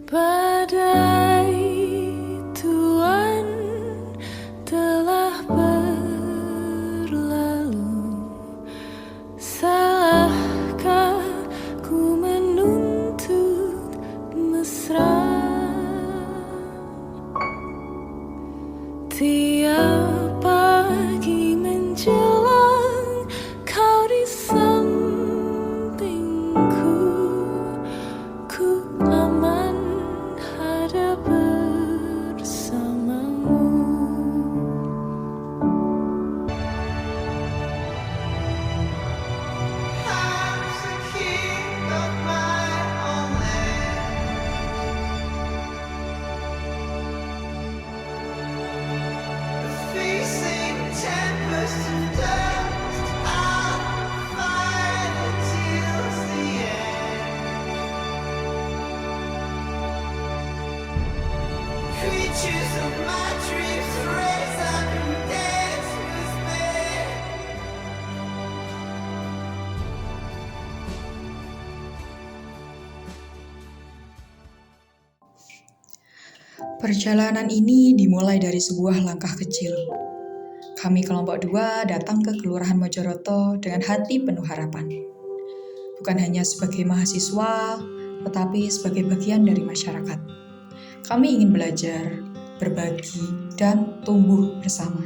Badai Tuhan telah berlalu. Salahkah ku menuntut mesra? Tiap pagi menjelang kau di sampingku, ku aman ada bersamamu. I'm the king of my own land. Facing tempest and dust, I'll fight until the end. Creatures of my dreams raise up and dance with me. Perjalanan ini dimulai dari sebuah langkah kecil. Kami kelompok 2 datang ke Kelurahan Mojoroto dengan hati penuh harapan. Bukan hanya sebagai mahasiswa, tetapi sebagai bagian dari masyarakat. Kami ingin belajar, berbagi, dan tumbuh bersama.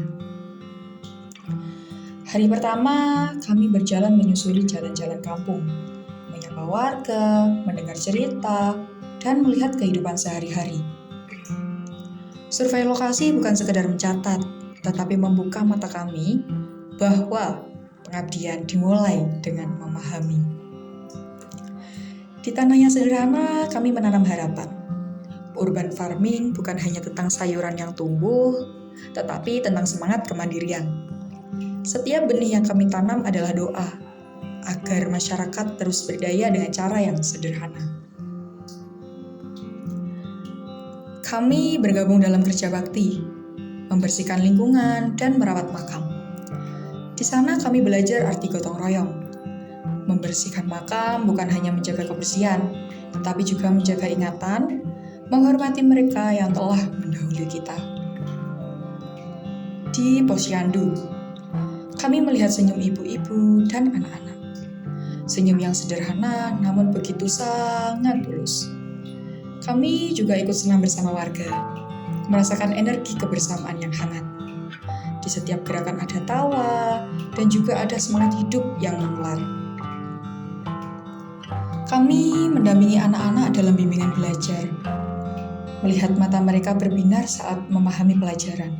Hari pertama, kami berjalan menyusuri jalan-jalan kampung, menyapa warga, mendengar cerita, dan melihat kehidupan sehari-hari. Survei lokasi bukan sekedar mencatat, tetapi membuka mata kami bahwa pengabdian dimulai dengan memahami. Di tanah yang sederhana, kami menanam harapan. Urban farming bukan hanya tentang sayuran yang tumbuh, tetapi tentang semangat kemandirian. Setiap benih yang kami tanam adalah doa, agar masyarakat terus berdaya dengan cara yang sederhana. Kami bergabung dalam kerja bakti, membersihkan lingkungan, dan merawat makam. Di sana kami belajar arti gotong royong. Membersihkan makam bukan hanya menjaga kebersihan, tetapi juga menjaga ingatan, menghormati mereka yang telah mendahului kita. Di Posyandu, kami melihat senyum ibu-ibu dan anak-anak. Senyum yang sederhana namun begitu sangat tulus. Kami juga ikut senam bersama warga, merasakan energi kebersamaan yang hangat. Di setiap gerakan ada tawa, dan juga ada semangat hidup yang menular. Kami mendampingi anak-anak dalam bimbingan belajar, melihat mata mereka berbinar saat memahami pelajaran,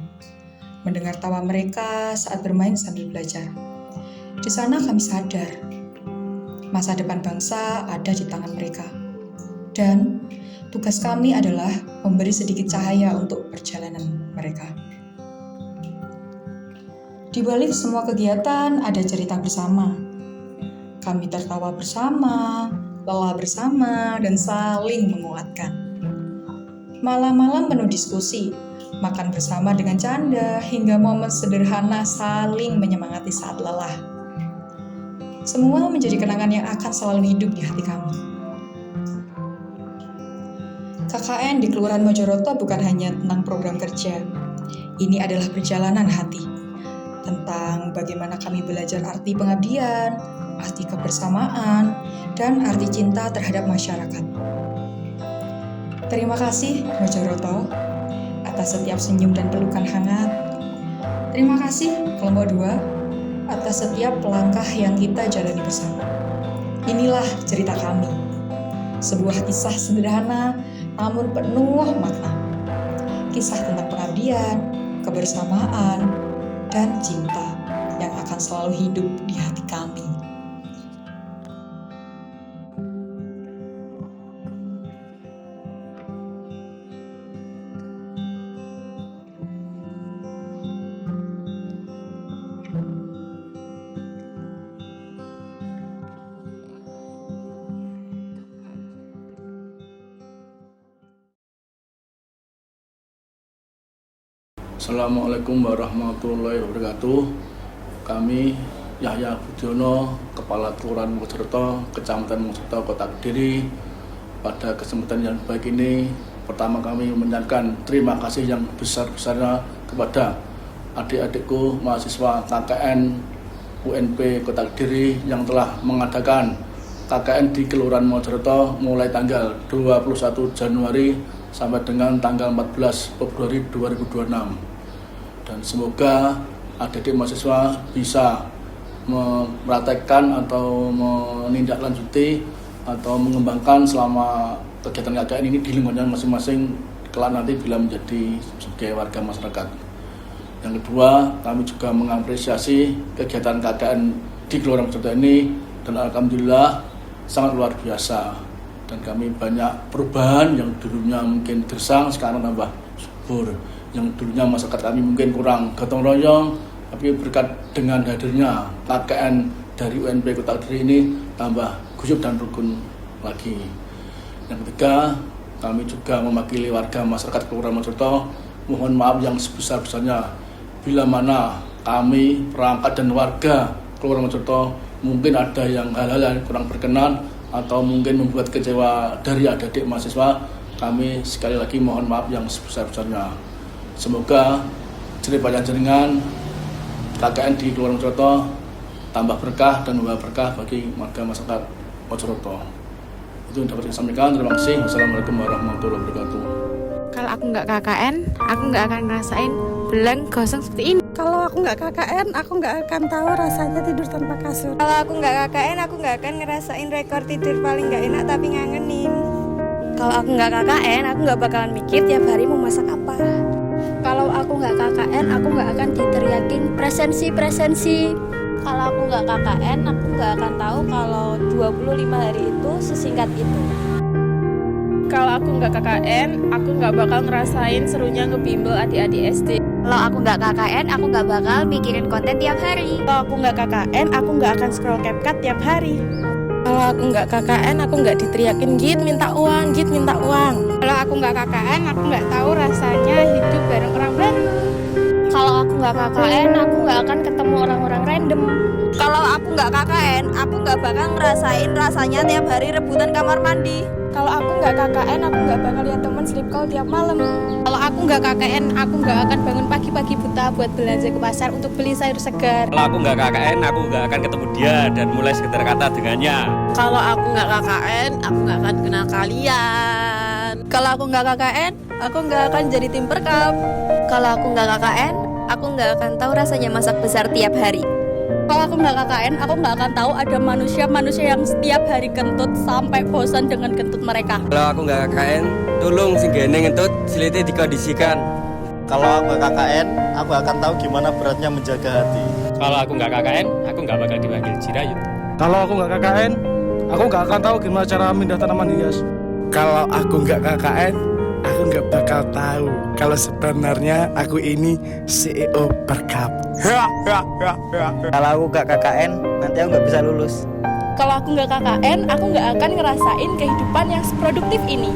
mendengar tawa mereka saat bermain sambil belajar. Di sana kami sadar, masa depan bangsa ada di tangan mereka. Dan tugas kami adalah memberi sedikit cahaya untuk perjalanan mereka. Di balik semua kegiatan ada cerita bersama. Kami tertawa bersama, lelah bersama, dan saling menguatkan. Malam-malam penuh diskusi, makan bersama dengan canda, hingga momen sederhana saling menyemangati saat lelah. Semua menjadi kenangan yang akan selalu hidup di hati kami. KKN di Kelurahan Mojoroto bukan hanya tentang program kerja. Ini adalah perjalanan hati. Tentang bagaimana kami belajar arti pengabdian, arti kebersamaan, dan arti cinta terhadap masyarakat. Terima kasih Mojoroto atas setiap senyum dan pelukan hangat. Terima kasih kelompok 2 atas setiap langkah yang kita jalani bersama. Inilah cerita kami. Sebuah kisah sederhana namun penuh makna. Kisah tentang pengabdian, kebersamaan, dan cinta yang akan selalu hidup di hati kami. Assalamualaikum warahmatullahi wabarakatuh. Kami Yahya Budiono, Kepala Kelurahan Mojoroto, Kecamatan Mojoroto, Kota Kediri, pada kesempatan yang baik ini, pertama kami menyampaikan terima kasih yang besar-besarnya kepada adik-adikku mahasiswa KKN UNP Kota Kediri yang telah mengadakan KKN di Kelurahan Mojoreto mulai tanggal 21 Januari sampai dengan tanggal 14 Februari 2026. Dan semoga adik-adik mahasiswa bisa mempraktekkan atau menindaklanjuti atau mengembangkan selama kegiatan KKN ini di lingkungan masing-masing kelak nanti bila menjadi sebagai warga masyarakat. Yang kedua, kami juga mengapresiasi kegiatan KKN di Kelurahan Mojoreto ini dan alhamdulillah sangat luar biasa. Dan kami banyak perubahan yang dulunya mungkin gersang sekarang tambah subur. Yang dulunya masyarakat kami mungkin kurang gotong royong, tapi berkat dengan hadirnya KKN dari UNP Kota Kediri ini tambah guyup dan rukun lagi. Yang ketiga, kami juga mewakili warga masyarakat Kelurahan Mojoreto mohon maaf yang sebesar-besarnya bila mana kami perangkat dan warga Kelurahan Mojoreto mungkin ada yang hal-hal yang kurang berkenan atau mungkin membuat kecewa dari adik-adik mahasiswa. Kami sekali lagi mohon maaf yang sebesar-besarnya. Semoga jerih jenengan KKN di Kelurahan Mojoreto tambah berkah dan membawa berkah bagi warga masyarakat Mojoreto. Itu yang dapat saya sampaikan. Terima kasih. Wassalamualaikum warahmatullahi wabarakatuh. Kalau aku nggak KKN, aku nggak akan ngerasain belang gosong seperti ini. Kalau aku nggak KKN, aku nggak akan tahu rasanya tidur tanpa kasur. Kalau aku nggak KKN, aku nggak akan ngerasain rekor tidur paling nggak enak tapi ngangenin. Kalau aku nggak KKN, aku nggak bakalan mikir tiap hari mau masak apa. Kalau aku nggak KKN, aku nggak akan diteriakin presensi. Kalau aku nggak KKN, aku nggak akan tahu kalau 25 hari itu sesingkat itu. Kalau aku nggak KKN, aku nggak bakal ngerasain serunya ngebimbel adik-adik SD. Kalau aku nggak KKN, aku nggak bakal mikirin konten tiap hari. Kalau aku nggak KKN, aku nggak akan scroll CapCut tiap hari. Kalau aku nggak KKN, aku nggak diteriakin Git minta uang. Kalau aku nggak KKN, aku nggak tahu rasanya hidup bareng orang baru. Kalau aku nggak KKN, aku nggak akan ketemu orang-orang random. Kalau aku nggak KKN, aku nggak bakal ngerasain rasanya tiap hari rebutan kamar mandi. Kalau aku nggak KKN, aku nggak bakal lihat teman sleep call tiap malam. Kalau aku nggak KKN, aku nggak akan bangun pagi-pagi buta buat belanja ke pasar untuk beli sayur segar. Kalau aku nggak KKN, aku nggak akan ketemu dia dan mulai sekedar kata dengannya. Kalau aku nggak KKN, aku nggak akan kenal kalian. Kalau aku nggak KKN, aku nggak akan jadi tim perkap. Kalau aku nggak KKN, aku nggak akan tahu rasanya masak besar tiap hari. Kalau aku nggak KKN, aku nggak akan tahu ada manusia yang setiap hari kentut sampai bosan dengan kentut mereka. Kalau aku nggak KKN, tolong sing gene ngentut silite dikondisikan. Kalau aku nggak KKN, aku akan tahu gimana beratnya menjaga hati. Kalau aku nggak KKN, aku nggak bakal dipanggil Jirayut. Kalau aku nggak KKN, aku nggak akan tahu gimana cara mindah tanaman hias. Kalau aku nggak KKN, aku nggak bakal tahu kalau sebenarnya aku ini CEO Perkap. Kalau aku nggak KKN, nanti aku nggak bisa lulus. Kalau aku nggak KKN, aku nggak akan ngerasain kehidupan yang seproduktif ini.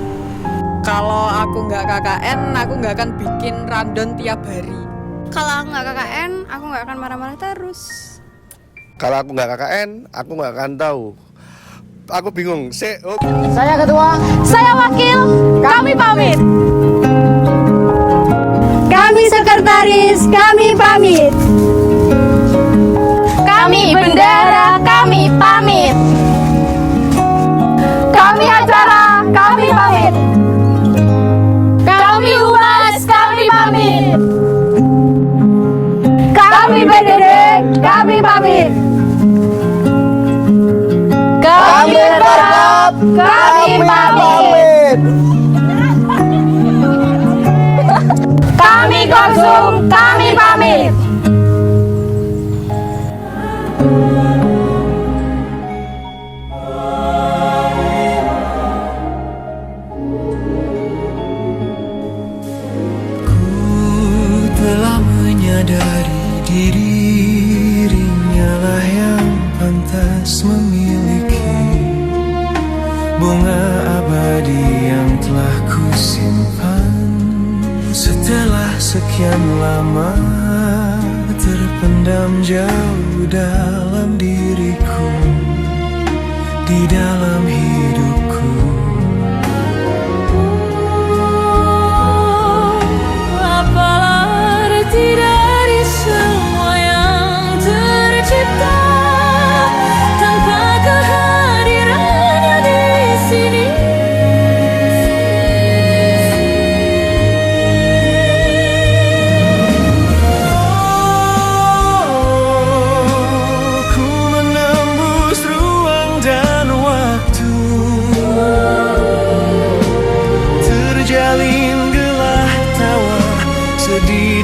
Kalau aku nggak KKN, aku nggak akan bikin random tiap hari. Kalau aku nggak KKN, aku nggak akan marah-marah terus. Kalau aku nggak KKN, aku nggak akan tahu. Aku bingung. Saya ketua, saya wakil, kami pamit. Kami sekretaris, kami pamit. Kami bendera, kami pamit. Kami acara, kami pamit. Kami humas, kami pamit. Kami BDD, kami pamit. Kami Perkap, kami pamit. Kami Korsum, kami pamit. Telah menyadari dirinya lah yang pantas memiliki bunga abadi yang telah kusimpan. Setelah sekian lama terpendam jauh dalam diriku, di dalam hidupku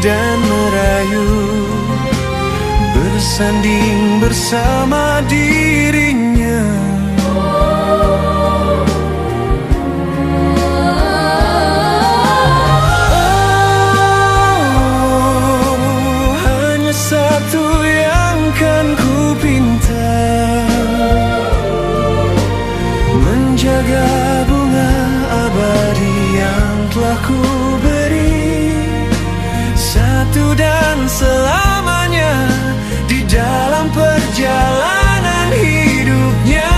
dan merayu, bersanding bersama dirinya. Oh, hanya satu yang kan ku pinta, menjaga bunga abadi yang telah ku beri, satu dan selamanya di dalam perjalanan hidupnya.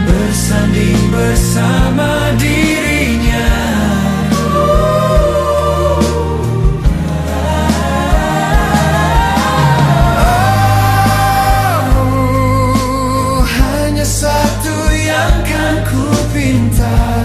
Bersanding bersama dirinya. Oh, hanya satu yang kan ku pinta,